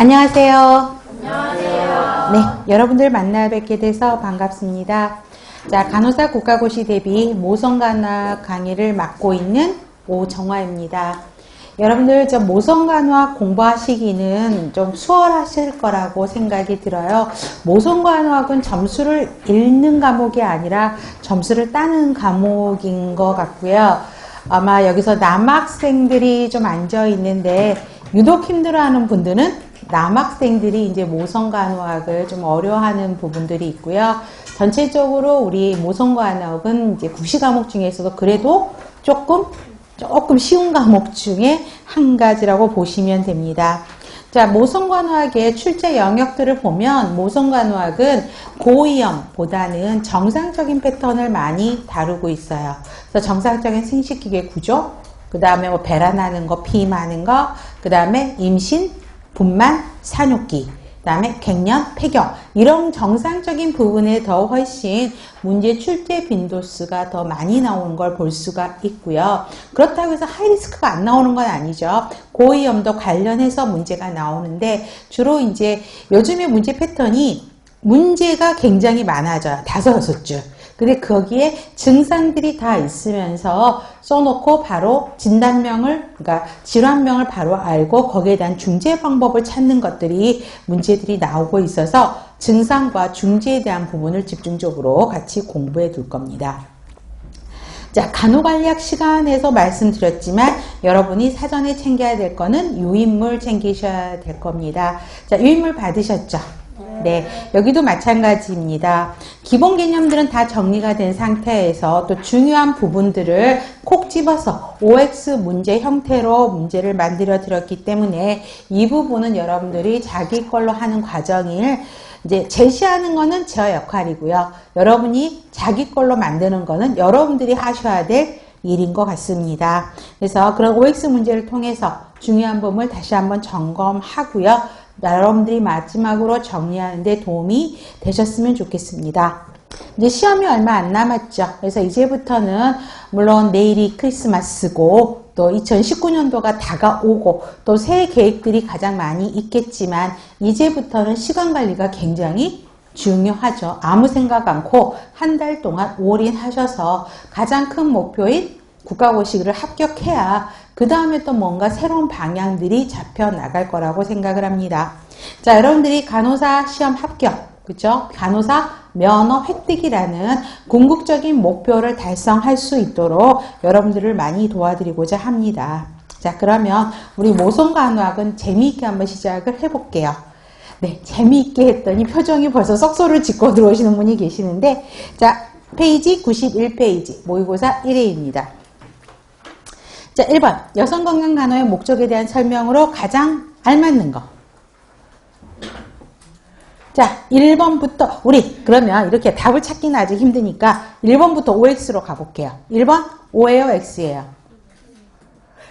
안녕하세요. 안녕하세요. 네, 여러분들 만나 뵙게 돼서 반갑습니다. 자, 간호사 국가고시 대비 모성간호학 강의를 맡고 있는 오정화입니다. 여러분들 모성간호학 공부하시기는 좀 수월하실 거라고 생각이 들어요. 모성간호학은 점수를 읽는 과목이 아니라 점수를 따는 과목인 것 같고요. 아마 여기서 남학생들이 좀 앉아 있는데 유독 힘들어하는 분들은 남학생들이 이제 모성간호학을 좀 어려워하는 부분들이 있고요. 전체적으로 우리 모성간호학은 이제 국시 과목 중에서도 그래도 조금 쉬운 과목 중에 한 가지라고 보시면 됩니다. 자, 모성간호학의 출제 영역들을 보면 모성간호학은 고위험보다는 정상적인 패턴을 많이 다루고 있어요. 그래서 정상적인 생식기계 구조, 그 다음에 뭐 배란하는 거, 피임하는 거, 그 다음에 임신, 분만, 산욕기, 그 다음에 갱년, 폐경 이런 정상적인 부분에 더 훨씬 문제 출제 빈도수가 더 많이 나오는 걸 볼 수가 있고요. 그렇다고 해서 하이리스크가 안 나오는 건 아니죠. 고위험도 관련해서 문제가 나오는데 주로 이제 요즘의 문제 패턴이 문제가 굉장히 많아져요. 5, 6줄. 근데 거기에 증상들이 다 있으면서 써놓고 바로 진단명을, 그러니까 질환명을 바로 알고 거기에 대한 중재 방법을 찾는 것들이 문제들이 나오고 있어서 증상과 중재에 대한 부분을 집중적으로 같이 공부해 둘 겁니다. 자, 간호관리학 시간에서 말씀드렸지만 여러분이 사전에 챙겨야 될 거는 유인물 챙기셔야 될 겁니다. 자, 유인물 받으셨죠? 네, 여기도 마찬가지입니다. 기본 개념들은 다 정리가 된 상태에서 또 중요한 부분들을 콕 집어서 OX 문제 형태로 문제를 만들어 드렸기 때문에 이 부분은 여러분들이 자기 걸로 하는 과정을 이제 제시하는 거는 저 역할이고요. 여러분이 자기 걸로 만드는 거는 여러분들이 하셔야 될 일인 것 같습니다. 그래서 그런 OX 문제를 통해서 중요한 부분을 다시 한번 점검하고요. 여러분들이 마지막으로 정리하는 데 도움이 되셨으면 좋겠습니다. 이제 시험이 얼마 안 남았죠. 그래서 이제부터는 물론 내일이 크리스마스고 또 2019년도가 다가오고 또 새해 계획들이 가장 많이 있겠지만 이제부터는 시간 관리가 굉장히 중요하죠. 아무 생각 않고 한 달 동안 올인하셔서 가장 큰 목표인 국가고시를 합격해야 그 다음에 또 뭔가 새로운 방향들이 잡혀 나갈 거라고 생각을 합니다. 자, 여러분들이 간호사 시험 합격, 그죠? 간호사 면허 획득이라는 궁극적인 목표를 달성할 수 있도록 여러분들을 많이 도와드리고자 합니다. 자, 그러면 우리 모성간호학은 재미있게 한번 시작을 해볼게요. 네, 재미있게 했더니 표정이 벌써 썩소를 짚고 들어오시는 분이 계시는데, 자, 페이지 91페이지 모의고사 1회입니다. 자, 1번 여성건강간호의 목적에 대한 설명으로 가장 알맞는 거. 자, 1번부터 우리 그러면 이렇게 답을 찾기는 아직 힘드니까 1번부터 OX로 가볼게요. 1번 O예요, X예요?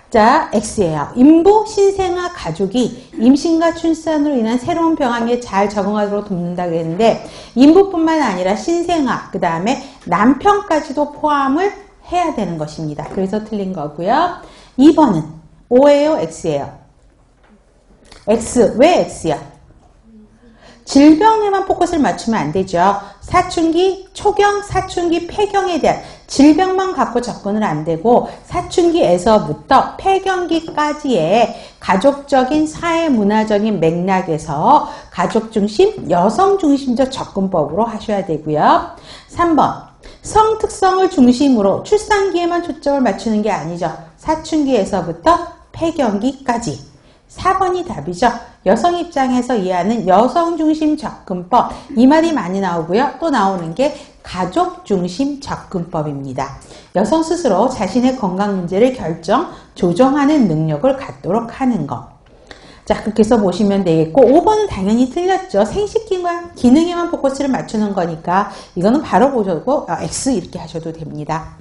자, X예요. 인부, 신생아, 가족이 임신과 출산으로 인한 새로운 병환에 잘 적응하도록 돕는다고 했는데 인부뿐만 아니라 신생아, 그 다음에 남편까지도 포함을 해야 되는 것입니다. 그래서 틀린 거고요. 2번은 O예요, X예요? X. 왜 X요? 질병에만 포커스를 맞추면 안 되죠. 사춘기, 초경, 사춘기, 폐경에 대한 질병만 갖고 접근을 안 되고 사춘기에서부터 폐경기까지의 가족적인 사회문화적인 맥락에서 가족중심, 여성중심적 접근법으로 하셔야 되고요. 3번 성특성을 중심으로 출산기에만 초점을 맞추는 게 아니죠. 사춘기에서부터 폐경기까지. 4번이 답이죠. 여성 입장에서 이해하는 여성중심 접근법. 이 말이 많이 나오고요. 또 나오는 게 가족중심 접근법입니다. 여성 스스로 자신의 건강 문제를 조정하는 능력을 갖도록 하는 것. 자, 그렇게 해서 보시면 되겠고 5번은 당연히 틀렸죠. 생식기관 기능에만 포커스를 맞추는 거니까 이거는 바로 보셔도 X 이렇게 하셔도 됩니다.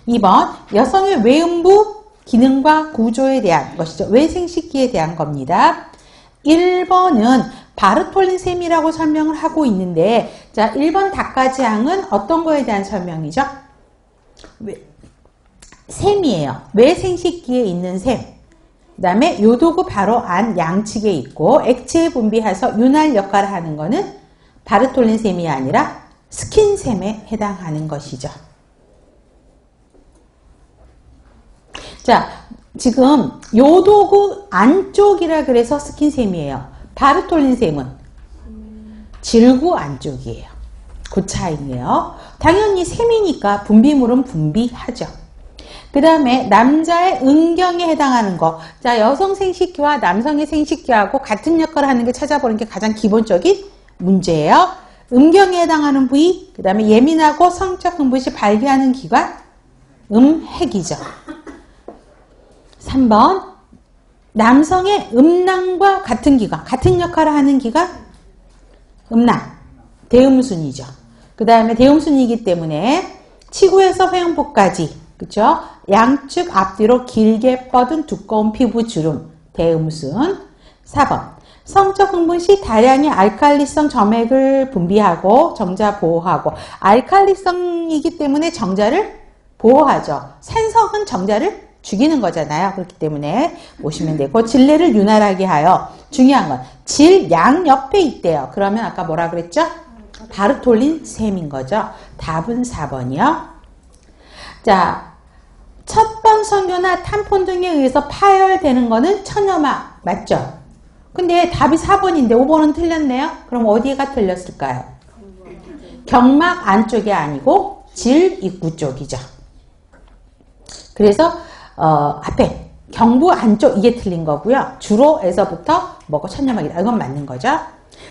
2번 여성의 외음부 기능과 구조에 대한 것이죠. 외생식기에 대한 겁니다. 1번은 바르톨린 셈이라고 설명을 하고 있는데 자, 1번 닭가지항은 어떤 거에 대한 설명이죠? 셈이에요. 외생식기에 있는 셈. 그 다음에 요도구 바로 안 양측에 있고 액체에 분비해서 윤활 역할을 하는 거는 바르톨린샘이 아니라 스킨샘에 해당하는 것이죠. 자, 지금 요도구 안쪽이라 그래서 스킨샘이에요. 바르톨린샘은 질구 안쪽이에요. 그 차이네요. 당연히 샘이니까 분비물은 분비하죠. 그 다음에 남자의 음경에 해당하는 거. 자, 여성 생식기와 남성의 생식기하고 같은 역할을 하는 게 찾아보는 게 가장 기본적인 문제예요. 음경에 해당하는 부위, 그 다음에 예민하고 성적 흥분시 발기하는 기관, 음핵이죠. 3번, 남성의 음낭과 같은 기관, 같은 역할을 하는 기관, 음낭, 대음순이죠. 그 다음에 대음순이기 때문에 치구에서 회음부까지, 그쵸? 양측 앞뒤로 길게 뻗은 두꺼운 피부 주름, 대음순. 4번, 성적 흥분 시 다량의 알칼리성 점액을 분비하고 정자 보호하고, 알칼리성이기 때문에 정자를 보호하죠. 산성은 정자를 죽이는 거잖아요. 그렇기 때문에 보시면 되고, 질내를 윤활하게 하여, 중요한 건 질 양 옆에 있대요. 그러면 아까 뭐라 그랬죠? 바르톨린샘인 거죠. 답은 4번이요. 자, 첫번 성교나 탐폰 등에 의해서 파열되는 거는 천여막 맞죠? 근데 답이 4번인데 5번은 틀렸네요. 그럼 어디가 틀렸을까요? 경막 안쪽이 아니고 질 입구 쪽이죠. 그래서 앞에 경부 안쪽 이게 틀린 거고요. 주로에서부터 뭐고 천여막이다. 이건 맞는 거죠.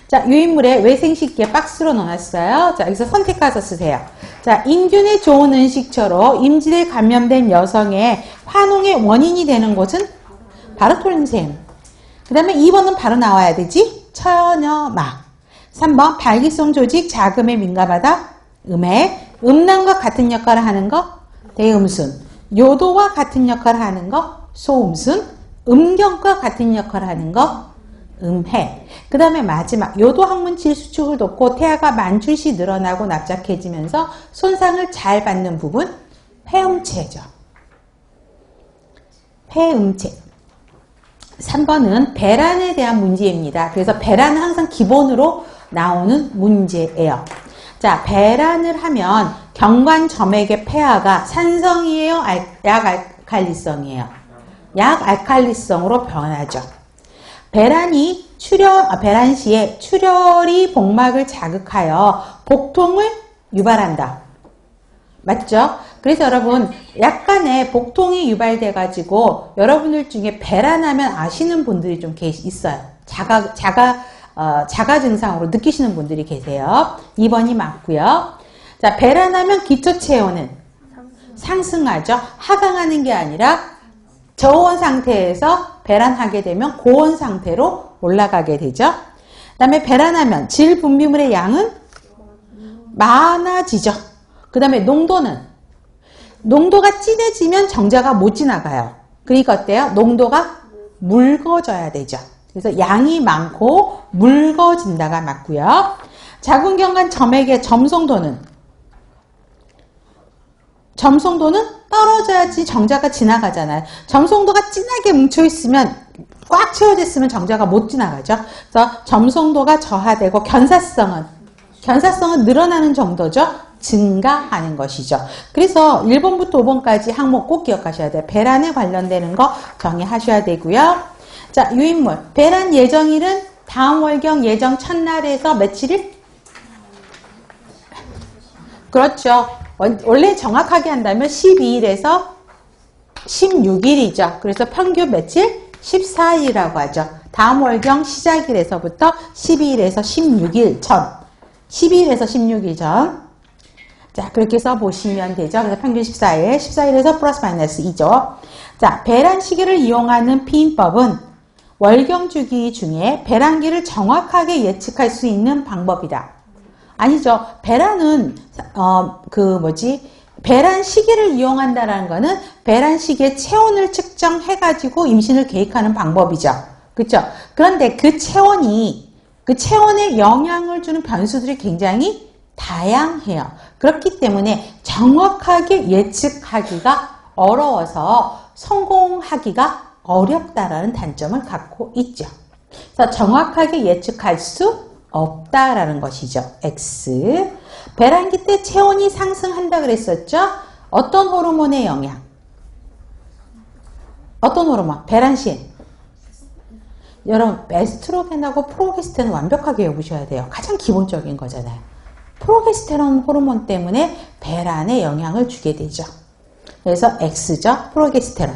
자, 유인물에 외생식기에 박스로 넣어놨어요. 자, 여기서 선택해서 쓰세요. 자, 인균의 좋은 은식처로 임질에 감염된 여성의 환웅의 원인이 되는 곳은 바르톨린샘. 그 다음에 2번은 바로 나와야 되지. 천여막. 3번 발기성 조직 자금에 민감하다. 음핵. 음낭과 같은 역할을 하는 거 대음순. 요도와 같은 역할을 하는 거 소음순. 음경과 같은 역할을 하는 거 음핵. 그 다음에 마지막 요도 항문 질 수축을 돕고 태아가 만출시 늘어나고 납작해지면서 손상을 잘 받는 부분 폐음체죠. 폐음체. 3번은 배란에 대한 문제입니다. 그래서 배란은 항상 기본으로 나오는 문제예요. 자, 배란을 하면 경관 점액의 폐하가 산성이에요? 약알칼리성이에요? 약알칼리성으로 변하죠. 배란이 배란 시에 출혈이 복막을 자극하여 복통을 유발한다. 맞죠? 그래서 여러분 약간의 복통이 유발돼 가지고 여러분들 중에 배란하면 아시는 분들이 좀 있어요. 자가 증상으로 느끼시는 분들이 계세요. 2번이 맞고요. 자, 배란하면 기초 체온은 상승하죠. 하강하는 게 아니라 저온 상태에서 배란하게 되면 고온 상태로 올라가게 되죠. 그 다음에 배란하면 질 분비물의 양은 많아지죠. 그 다음에 농도가 진해지면 정자가 못 지나가요. 그러니까 어때요? 농도가 묽어져야 되죠. 그래서 양이 많고 묽어진다가 맞고요. 자궁경관 점액의 점성도는 떨어져야지 정자가 지나가잖아요. 점성도가 진하게 뭉쳐있으면 꽉 채워졌으면 정자가 못 지나가죠. 그래서 점성도가 저하되고 견사성은 늘어나는 정도죠. 증가하는 것이죠. 그래서 1번부터 5번까지 항목 꼭 기억하셔야 돼요. 배란에 관련되는 거 정의하셔야 되고요. 자, 유인물. 배란 예정일은 다음 월경 예정 첫날에서 며칠일? 그렇죠. 원래 정확하게 한다면 12일에서 16일이죠. 그래서 평균 며칠? 14일이라고 하죠. 다음 월경 시작일에서부터 12일에서 16일 전. 12일에서 16일 전. 자, 그렇게 써보시면 되죠. 그래서 평균 14일, 14일에서 플러스 마이너스 2죠. 자, 배란 시기를 이용하는 피임법은 월경 주기 중에 배란기를 정확하게 예측할 수 있는 방법이다. 아니죠. 배란은 배란 시기를 이용한다라는 거는 배란 시기의 체온을 측정해가지고 임신을 계획하는 방법이죠. 그렇죠? 그런데 그 체온에 영향을 주는 변수들이 굉장히 다양해요. 그렇기 때문에 정확하게 예측하기가 어려워서 성공하기가 어렵다라는 단점을 갖고 있죠. 그래서 정확하게 예측할 수 없다라는 것이죠. X. 배란기 때 체온이 상승한다 그랬었죠? 어떤 호르몬의 영향? 어떤 호르몬? 배란 시에. 여러분, 에스트로겐하고 프로게스테론 완벽하게 외우셔야 돼요. 가장 기본적인 거잖아요. 프로게스테론 호르몬 때문에 배란에 영향을 주게 되죠. 그래서 X죠. 프로게스테론.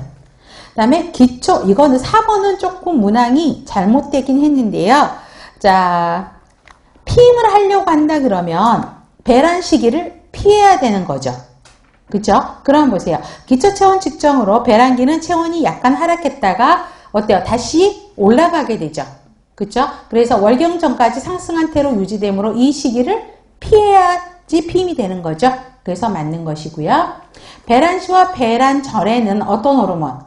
그 다음에 기초, 이거는 4번은 조금 문항이 잘못되긴 했는데요. 자, 피임을 하려고 한다 그러면 배란 시기를 피해야 되는 거죠. 그죠? 그럼 보세요. 기초 체온 측정으로 배란기는 체온이 약간 하락했다가 어때요? 다시 올라가게 되죠. 그죠? 그래서 월경 전까지 상승한 태로 유지되므로 이 시기를 피해야지 피임이 되는 거죠. 그래서 맞는 것이고요. 배란 시와 배란 전에는 어떤 호르몬?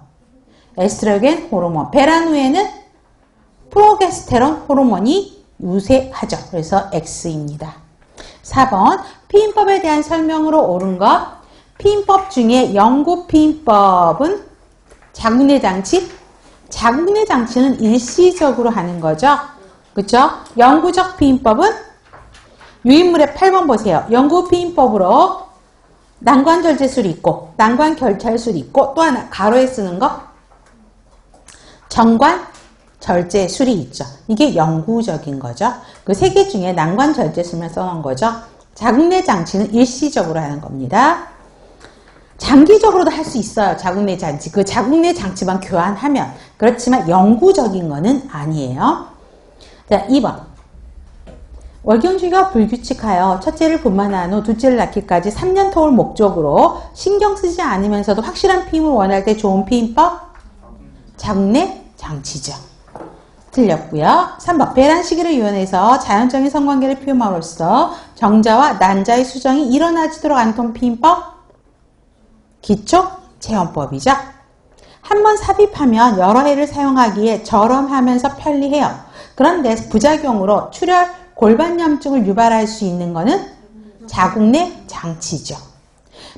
에스트로겐 호르몬. 배란 후에는 프로게스테론 호르몬이 유세하죠. 그래서 X입니다. 4번 피임법에 대한 설명으로 옳은 것. 피임법 중에 영구 피임법은 자궁내 장치. 자궁내 장치는 일시적으로 하는 거죠. 그렇죠? 영구적 피임법은 유인물의 8번 보세요. 영구 피임법으로 난관절제술이 있고 난관결찰술이 있고 또 하나 가로에 쓰는 거 정관절제술이 있죠. 이게 영구적인 거죠. 그 세 개 중에 난관절제술만 써놓은 거죠. 자궁내 장치는 일시적으로 하는 겁니다. 장기적으로도 할 수 있어요. 자궁내 장치. 그 자궁내 장치만 교환하면. 그렇지만 영구적인 거는 아니에요. 자, 2번. 월경주기가 불규칙하여 첫째를 분만한 후 둘째를 낳기까지 3년 터울 목적으로 신경 쓰지 않으면서도 확실한 피임을 원할 때 좋은 피임법? 자궁내 장치죠. 틀렸고요. 3번. 배란 시기를 이용해서 자연적인 성관계를 표현함으로써 정자와 난자의 수정이 일어나지도록 안통 피임법? 기초 체온법이죠. 한번 삽입하면 여러 해를 사용하기에 저렴하면서 편리해요. 그런데 부작용으로 출혈, 골반염증을 유발할 수 있는 것은 자궁내 장치죠.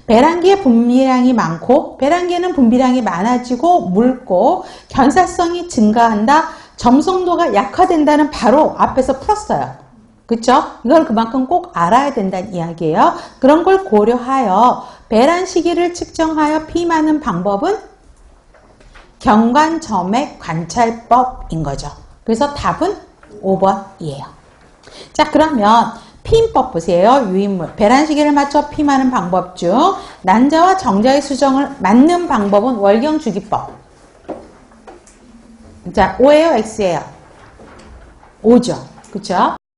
배란기의 분비량이 많고 배란기에는 분비량이 많아지고 묽고 견사성이 증가한다. 점성도가 약화된다는 바로 앞에서 풀었어요. 그쵸? 이걸 그만큼 꼭 알아야 된다는 이야기예요. 그런 걸 고려하여 배란 시기를 측정하여 피임하는 방법은 경관점액 관찰법인 거죠. 그래서 답은 5번이에요. 자, 그러면 피임법 보세요. 유인물. 배란 시기를 맞춰 피임하는 방법 중 난자와 정자의 수정을 맞는 방법은 월경주기법. 자, O예요? X예요? O죠. 그쵸?